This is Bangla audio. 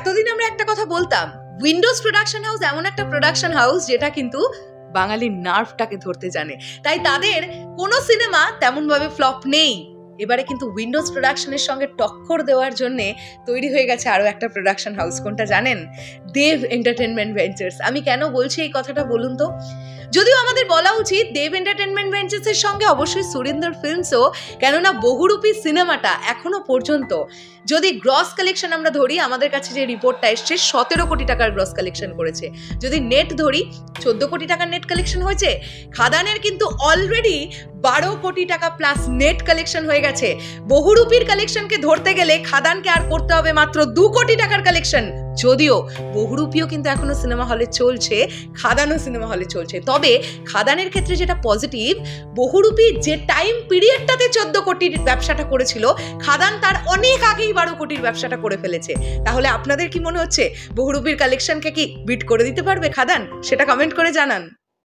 এতদিন আমরা একটা কথা বলতাম, উইন্ডোজ প্রোডাকশন হাউস এমন একটা প্রোডাকশন হাউস যেটা কিন্তু বাঙালির নার্ভটাকে ধরতে জানে, তাই তাদের কোনো সিনেমা তেমনভাবে ফ্লপ নেই। এবারে কিন্তু উইন্ডোজ প্রোডাকশনের সঙ্গে টক্কর দেওয়ার জন্য তৈরি হয়ে গেছে আরও একটা প্রোডাকশন হাউস। কোনটা জানেন? দেব এন্টারটেনমেন্ট ভেঞ্চার্স। আমি কেন বলছি এই কথাটা বলুন তো? যদিও আমাদের বলা উচিত দেব এন্টারটেনমেন্ট ভেঞ্চার্সের সঙ্গে অবশ্যই সুরিন্দর ফিল্মসও, কেননা বহুরূপী সিনেমাটা এখনো পর্যন্ত যদি গ্রস কালেকশন আমরা ধরি, আমাদের কাছে যে রিপোর্টটা এসছে 17 কোটি টাকার গ্রস কালেকশন করেছে। যদি নেট ধরি 14 কোটি টাকার নেট কালেকশন হয়েছে। খাদানের কিন্তু অলরেডি 12 কোটি টাকা প্লাস নেট কালেকশন হয়ে গেছে। বহুরূপীর কালেকশনকে ধরতে গেলে খাদানকে আর করতে হবে মাত্র 2 কোটি টাকার কালেকশন। যদিও বহুরূপীও কিন্তু এখনো সিনেমা হলে চলছে, খাদানও সিনেমা হলে চলছে। তবে খাদানের ক্ষেত্রে যেটা পজিটিভ, বহুরূপী যে টাইম পিরিয়ডটাতে 14 কোটির ব্যবসাটা করেছিল, খাদান তার অনেক আগেই 12 কোটির ব্যবসাটা করে ফেলেছে। তাহলে আপনাদের কি মনে হচ্ছে বহুরূপীর কালেকশনকে কি বিট করে দিতে পারবে খাদান? সেটা কমেন্ট করে জানান।